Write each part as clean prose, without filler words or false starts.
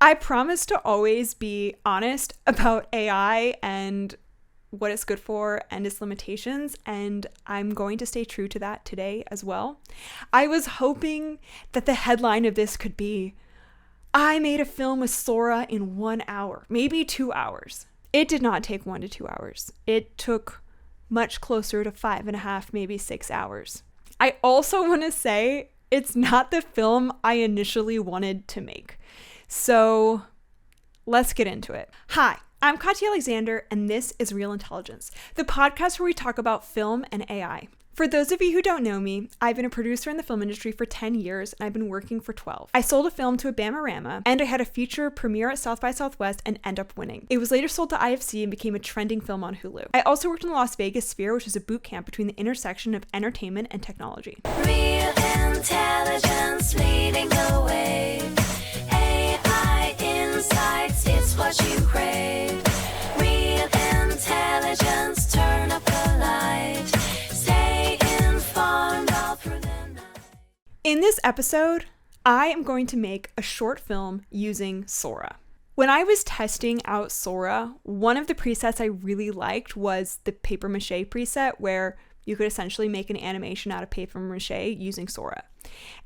I promise to always be honest about AI and what it's good for and its limitations, and I'm going to stay true to that today as well. I was hoping that the headline of this could be, I made a film with Sora in 1 hour, maybe 2 hours. It did not take 1 to 2 hours. It took much closer to 5.5, maybe 6 hours. I also want to say it's not the film I initially wanted to make. So let's get into it. Hi, I'm Katya Alexander, and this is Real Intelligence, the podcast where we talk about film and AI. For those of you who don't know me, I've been a producer in the film industry for 10 years, and I've been working for 12. I sold a film to a Bamarama, and I had a feature premiere at South by Southwest and end up winning. It was later sold to IFC and became a trending film on Hulu. I also worked in the Las Vegas Sphere, which is a boot camp between the intersection of entertainment and technology. Real intelligence leading the way. AI insights, it's what you crave. Real intelligence, turn up the light. Stay informed all through the night. In this episode, I am going to make a short film using Sora. When I was testing out Sora, one of the presets I really liked was the paper mache preset, where you could essentially make an animation out of paper mache using Sora.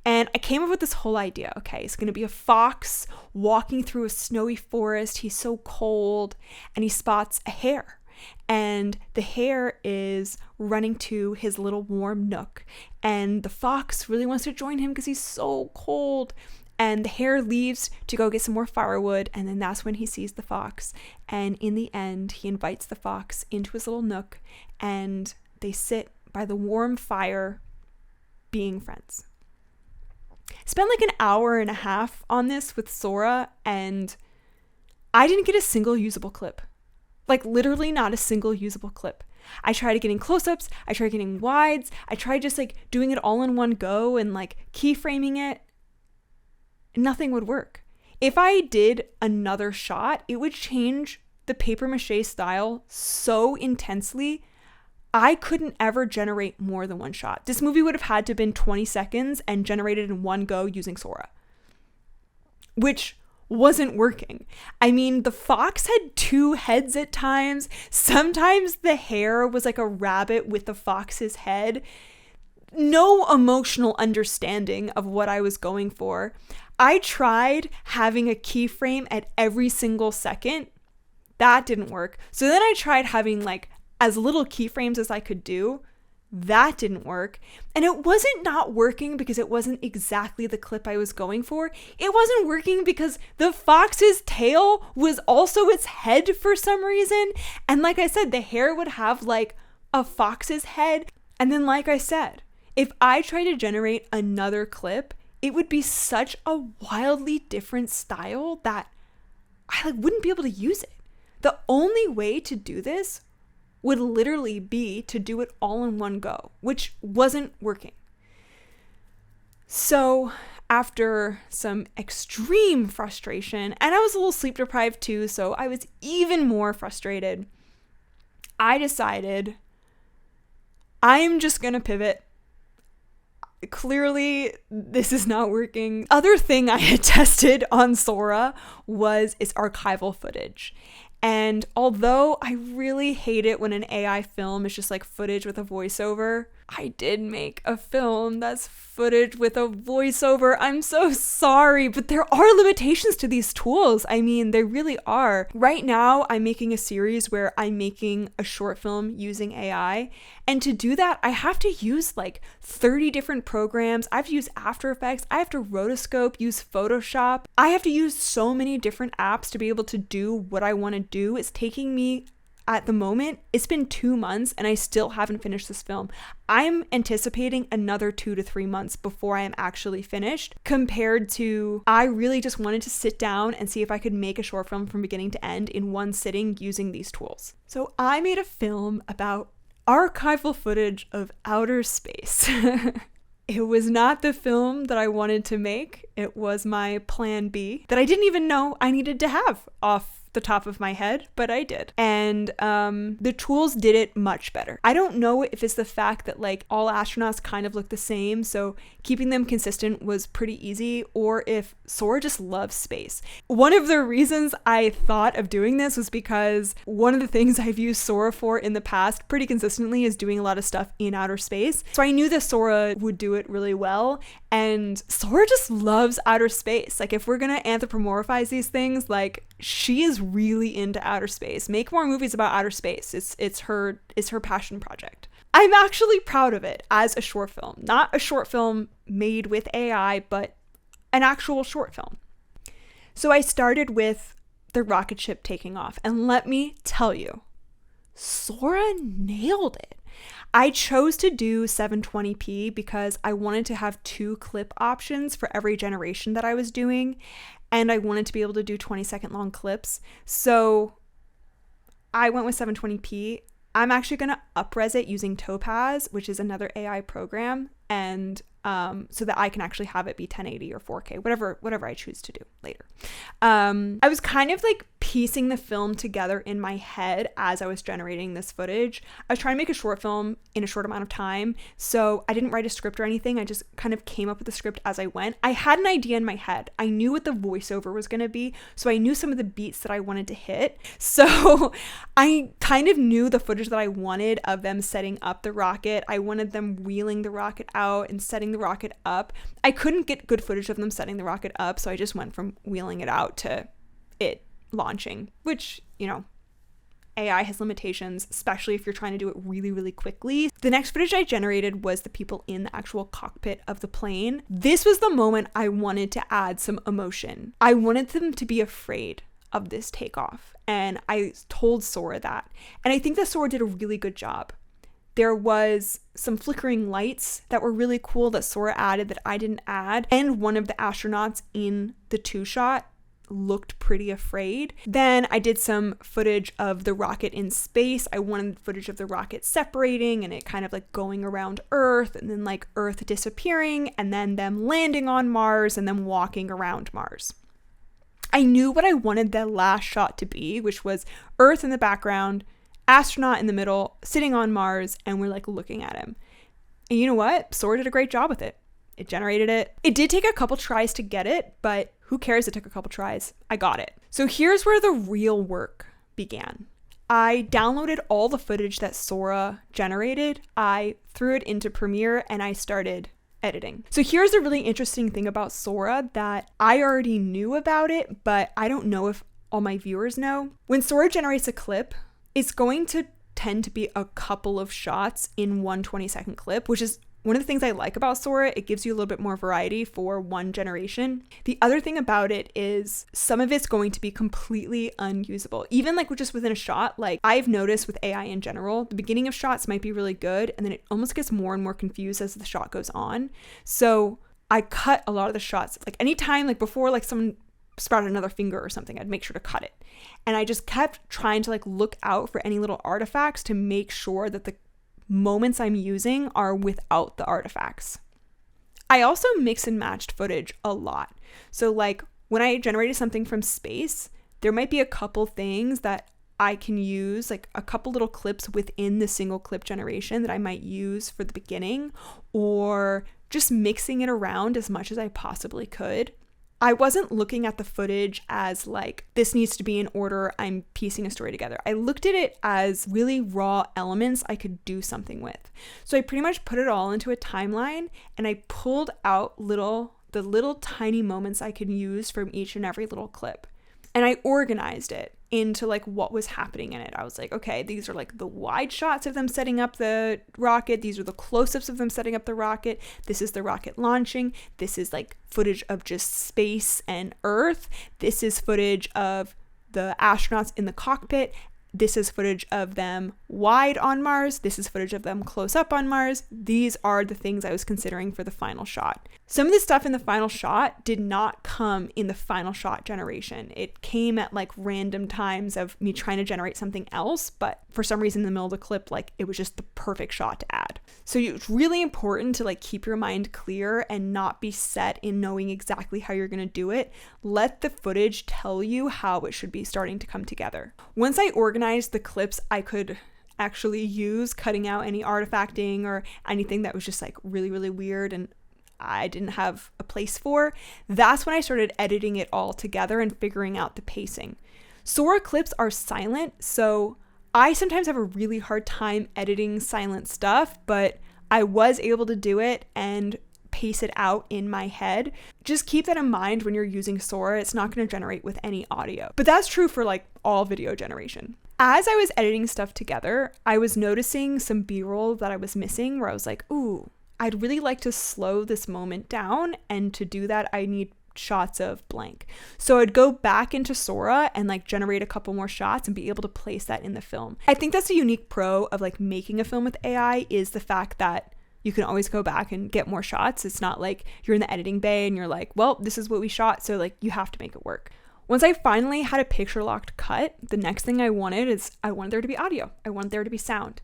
And I came up with this whole idea. Okay, it's going to be a fox walking through a snowy forest. He's so cold, and he spots a hare. And the hare is running to his little warm nook. And the fox really wants to join him because he's so cold. And the hare leaves to go get some more firewood. And then that's when he sees the fox. And in the end, he invites the fox into his little nook. And they sit by the warm fire being friends. Spent like an hour and a half on this with Sora, and I didn't get a single usable clip. Like literally not a single usable clip. I tried getting close-ups, I tried getting wides, I tried just like doing it all in one go and like keyframing it. Nothing would work. If I did another shot, it would change the paper mache style so intensely, I couldn't ever generate more than one shot. This movie would have had to have been 20 seconds and generated in one go using Sora, which wasn't working. I mean, the fox had 2 heads at times. Sometimes the hare was like a rabbit with the fox's head. No emotional understanding of what I was going for. I tried having a keyframe at every single second. That didn't work. So then I tried having like as little keyframes as I could do. That didn't work. And it wasn't not working because it wasn't exactly the clip I was going for. It wasn't working because the fox's tail was also its head for some reason. And like I said, the hare would have like a fox's head. And then like I said, if I tried to generate another clip, it would be such a wildly different style that I like wouldn't be able to use it. The only way to do this would literally be to do it all in one go, which wasn't working. So after some extreme frustration, and I was a little sleep deprived too, so I was even more frustrated, I decided I'm just gonna pivot. Clearly, this is not working. Other thing I had tested on Sora was its archival footage. And although I really hate it when an AI film is just like footage with a voiceover, I did make a film that's footage with a voiceover. I'm so sorry, but there are limitations to these tools. I mean, there really are. Right now, I'm making a series where I'm making a short film using AI. And to do that, I have to use like 30 different programs. I have to use After Effects. I have to rotoscope, use Photoshop. I have to use so many different apps to be able to do what I want to do. It's taking me, at the moment, it's been 2 months and I still haven't finished this film. I'm anticipating another 2 to 3 months before I am actually finished, compared to I really just wanted to sit down and see if I could make a short film from beginning to end in one sitting using these tools. So I made a film about archival footage of outer space. It was not the film that I wanted to make. It was my plan B that I didn't even know I needed to have off the top of my head, but I did. And the tools did it much better. I don't know if it's the fact that like all astronauts kind of look the same, so keeping them consistent was pretty easy, or if Sora just loves space. One of the reasons I thought of doing this was because one of the things I've used Sora for in the past pretty consistently is doing a lot of stuff in outer space. So I knew that Sora would do it really well, and Sora just loves outer space. Like if we're gonna anthropomorphize these things, like she is really into outer space. Make more movies about outer space. It's her passion project. I'm actually proud of it as a short film. Not a short film made with AI, but an actual short film. So I started with the rocket ship taking off, and let me tell you, Sora nailed it. I chose to do 720p because I wanted to have 2 clip options for every generation that I was doing, and I wanted to be able to do 20-second long clips. So I went with 720p. I'm actually going to up-res it using Topaz, which is another AI program, and so that I can actually have it be 1080 or 4K, whatever I choose to do later. I was kind of like piecing the film together in my head as I was generating this footage. I was trying to make a short film in a short amount of time, so I didn't write a script or anything. I just kind of came up with the script as I went. I had an idea in my head. I knew what the voiceover was going to be, so I knew some of the beats that I wanted to hit. So I kind of knew the footage that I wanted of them setting up the rocket. I wanted them wheeling the rocket out and setting the rocket up. I couldn't get good footage of them setting the rocket up, so I just went from wheeling it out to it launching, which, you know, AI has limitations, especially if you're trying to do it really, really quickly. The next footage I generated was the people in the actual cockpit of the plane. This was the moment I wanted to add some emotion. I wanted them to be afraid of this takeoff, and I told Sora that. And I think that Sora did a really good job. There was some flickering lights that were really cool that Sora added that I didn't add, and one of the astronauts in the 2-shot looked pretty afraid. Then I did some footage of the rocket in space. I wanted footage of the rocket separating and it kind of like going around Earth, and then like Earth disappearing, and then them landing on Mars and then walking around Mars. I knew what I wanted the last shot to be, which was Earth in the background, astronaut in the middle, sitting on Mars, and we're like looking at him. And you know what? Sora did a great job with it. It generated it. It did take a couple tries to get it, but who cares? It took a couple tries. I got it. So here's where the real work began. I downloaded all the footage that Sora generated. I threw it into Premiere and I started editing. So here's a really interesting thing about Sora that I already knew about it, but I don't know if all my viewers know. When Sora generates a clip, it's going to tend to be a couple of shots in one 20-second clip, which is one of the things I like about Sora. It gives you a little bit more variety for one generation. The other thing about it is some of it's going to be completely unusable. Even like just within a shot, like I've noticed with AI in general, the beginning of shots might be really good, and then it almost gets more and more confused as the shot goes on. So I cut a lot of the shots. Like anytime, like before, like someone sprouted another finger or something, I'd make sure to cut it. And I just kept trying to like look out for any little artifacts to make sure that the moments I'm using are without the artifacts. I also mix and matched footage a lot. So like when I generated something from space, there might be a couple things that I can use, like a couple little clips within the single clip generation that I might use for the beginning, or just mixing it around as much as I possibly could. I wasn't looking at the footage as like, this needs to be in order, I'm piecing a story together. I looked at it as really raw elements I could do something with. So I pretty much put it all into a timeline, and I pulled out the little tiny moments I could use from each and every little clip. And I organized it into like what was happening in it. I was like, okay, these are like the wide shots of them setting up the rocket. These are the close-ups of them setting up the rocket. This is the rocket launching. This is like footage of just space and Earth. This is footage of the astronauts in the cockpit. This is footage of them wide on Mars. This is footage of them close up on Mars. These are the things I was considering for the final shot. Some of the stuff in the final shot did not come in the final shot generation. It came at like random times of me trying to generate something else, but for some reason in the middle of the clip, like it was just the perfect shot to add. So it's really important to like keep your mind clear and not be set in knowing exactly how you're going to do it. Let the footage tell you how it should be starting to come together. Once I organized the clips I could actually use, cutting out any artifacting or anything that was just like really, really weird and I didn't have a place for, that's when I started editing it all together and figuring out the pacing. Sora clips are silent, so I sometimes have a really hard time editing silent stuff, but I was able to do it and pace it out in my head. Just keep that in mind when you're using Sora. It's not going to generate with any audio, but that's true for like all video generation. As I was editing stuff together, I was noticing some B-roll that I was missing where I was like, ooh, I'd really like to slow this moment down, and to do that I need shots of blank. So I'd go back into Sora and like generate a couple more shots and be able to place that in the film. I think that's a unique pro of like making a film with AI, is the fact that you can always go back and get more shots. It's not like you're in the editing bay and you're like, well, this is what we shot, so like you have to make it work. Once I finally had a picture locked cut, the next thing I wanted there to be audio. I wanted there to be sound.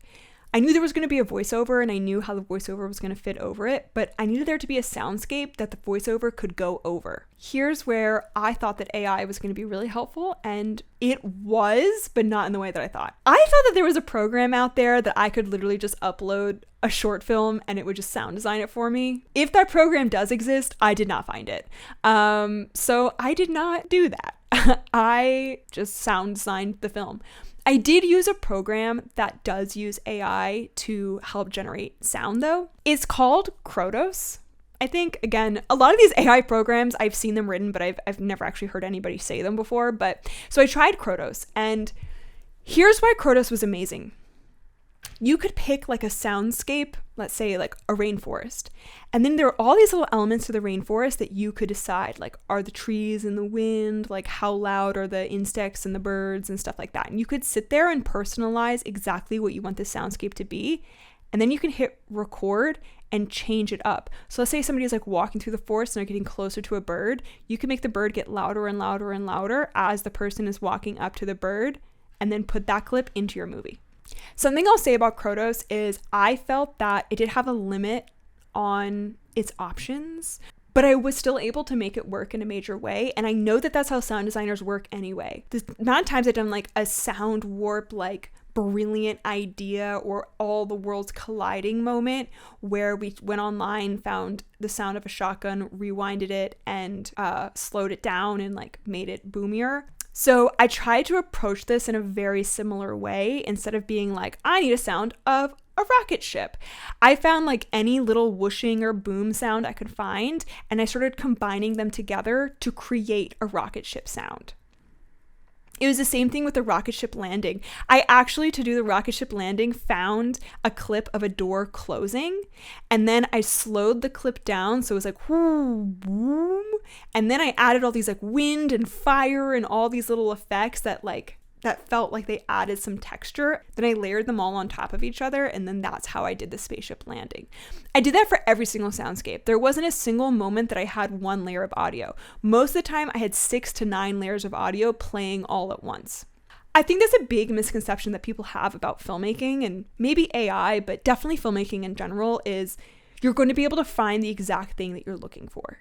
I knew there was going to be a voiceover and I knew how the voiceover was going to fit over it, but I needed there to be a soundscape that the voiceover could go over. Here's where I thought that AI was going to be really helpful, and it was, but not in the way that I thought. I thought that there was a program out there that I could literally just upload a short film and it would just sound design it for me. If that program does exist, I did not find it. So I did not do that. I just sound designed the film. I did use a program that does use AI to help generate sound though. It's called Krotos. I think, again, a lot of these AI programs, I've seen them written, but I've never actually heard anybody say them before. But so I tried Krotos, and here's why Krotos was amazing. You could pick like a soundscape, let's say like a rainforest, and then there are all these little elements to the rainforest that you could decide, like, are the trees in the wind, like how loud are the insects and the birds and stuff like that. And you could sit there and personalize exactly what you want the soundscape to be, and then you can hit record and change it up. So let's say somebody's like walking through the forest and they're getting closer to a bird. You can make the bird get louder and louder and louder as the person is walking up to the bird, and then put that clip into your movie. Something I'll say about Krotos is I felt that it did have a limit on its options, but I was still able to make it work in a major way. And I know that that's how sound designers work anyway. The amount of times I've done like a sound warp, like brilliant idea or all the worlds colliding moment where we went online, found the sound of a shotgun, rewinded it, and slowed it down and like made it boomier. So I tried to approach this in a very similar way. Instead of being like, I need a sound of a rocket ship, I found like any little whooshing or boom sound I could find, and I started combining them together to create a rocket ship sound. It was the same thing with the rocket ship landing. I actually, to do the rocket ship landing, found a clip of a door closing, and then I slowed the clip down so it was like whoo, boom, and then I added all these like wind and fire and all these little effects that felt like they added some texture. Then I layered them all on top of each other, and then that's how I did the spaceship landing. I did that for every single soundscape. There wasn't a single moment that I had one layer of audio. Most of the time I had 6 to 9 layers of audio playing all at once. I think that's a big misconception that people have about filmmaking, and maybe AI, but definitely filmmaking in general, is you're going to be able to find the exact thing that you're looking for.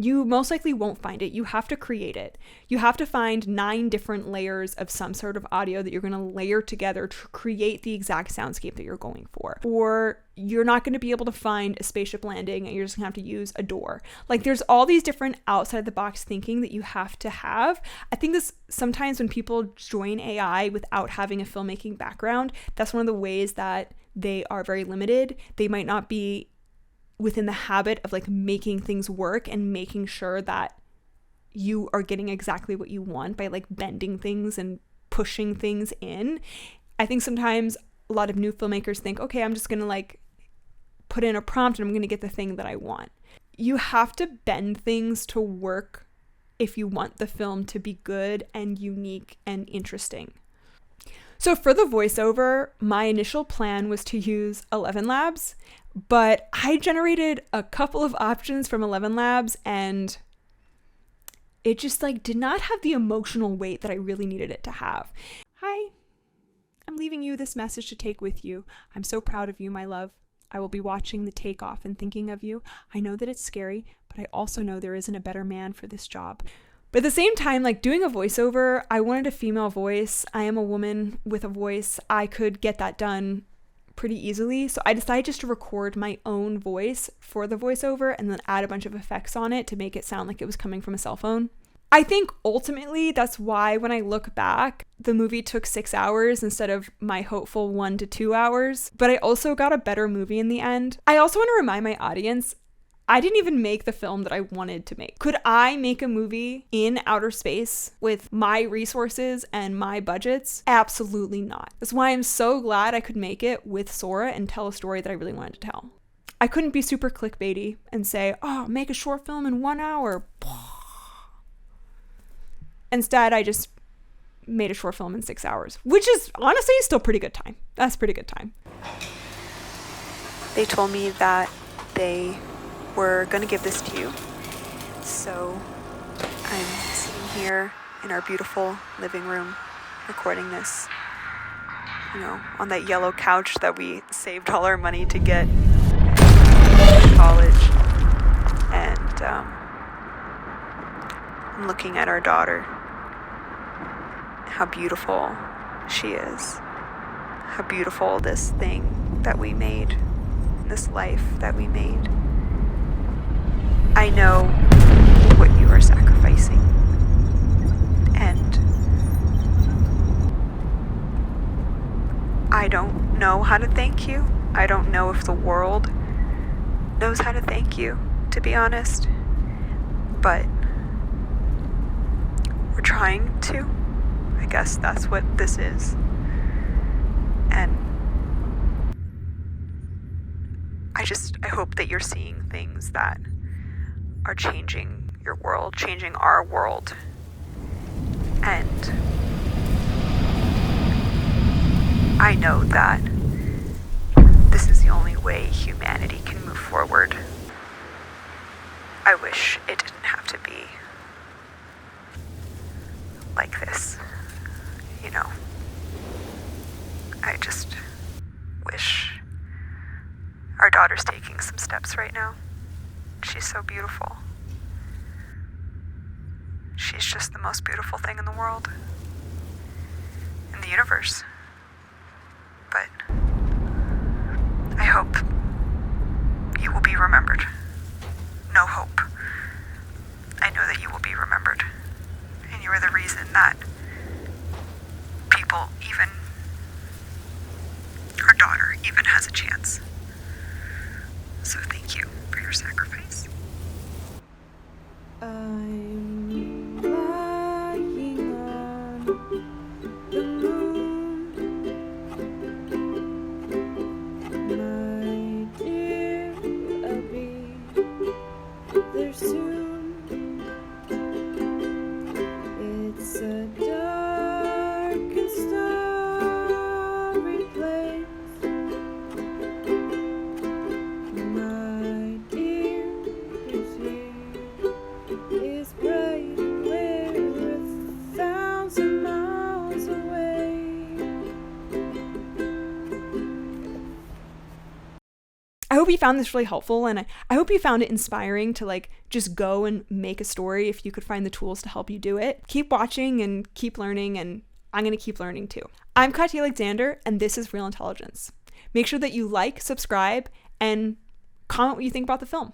You most likely won't find it. You have to create it. You have to find 9 different layers of some sort of audio that you're going to layer together to create the exact soundscape that you're going for. Or you're not going to be able to find a spaceship landing and you're just going to have to use a door. Like, there's all these different outside the box thinking that you have to have. I think this sometimes when people join AI without having a filmmaking background, that's one of the ways that they are very limited. They might not be within the habit of like making things work and making sure that you are getting exactly what you want by like bending things and pushing things in. I think sometimes a lot of new filmmakers think, okay, I'm just going to like put in a prompt and I'm going to get the thing that I want. You have to bend things to work if you want the film to be good and unique and interesting. So for the voiceover, my initial plan was to use 11 Labs, but I generated a couple of options from 11 Labs and it just like did not have the emotional weight that I really needed it to have. Hi, I'm leaving you this message to take with you. I'm so proud of you, my love. I will be watching the takeoff and thinking of you. I know that it's scary, but I also know there isn't a better man for this job. But at the same time, like doing a voiceover, I wanted a female voice. I am a woman with a voice. I could get that done pretty easily. So I decided just to record my own voice for the voiceover and then add a bunch of effects on it to make it sound like it was coming from a cell phone. I think ultimately that's why when I look back, the movie took 6 hours instead of my hopeful 1 to 2 hours, but I also got a better movie in the end. I also want to remind my audience, I didn't even make the film that I wanted to make. Could I make a movie in outer space with my resources and my budgets? Absolutely not. That's why I'm so glad I could make it with Sora and tell a story that I really wanted to tell. I couldn't be super clickbaity and say, oh, make a short film in 1 hour. Instead, I just made a short film in 6 hours, which is honestly still pretty good time. That's pretty good time. They told me that they were going to give this to you. So I'm sitting here in our beautiful living room recording this, you know, on that yellow couch that we saved all our money to get to college. And I'm looking at our daughter. How beautiful she is. How beautiful this thing that we made, this life that we made. I know what you are sacrificing. And I don't know how to thank you. I don't know if the world knows how to thank you, to be honest. But we're trying to. I guess that's what this is. And I hope that you're seeing things that are changing your world, changing our world. And I know that this is the only way humanity can move forward. I wish it didn't have to be like this. You know, I just wish our daughter's taking some steps right now. She's so beautiful. She's just the most beautiful thing in the world, in the universe. But I hope you will be remembered. No hope. I know that you will be remembered. And you are the reason that people, even our daughter, even has a chance. So thank you for your sacrifice. I'm lying on the moon, my dear, I'll be there soon. It's a dark and starry place. My dear is here, is bright and we're 1,000 miles away. I hope you found this really helpful, and I hope you found it inspiring to like just go and make a story if you could find the tools to help you do it. Keep watching and keep learning, and I'm going to keep learning too. I'm Katya Alexander, and this is Real Intelligence. Make sure that you like, subscribe, and comment what you think about the film.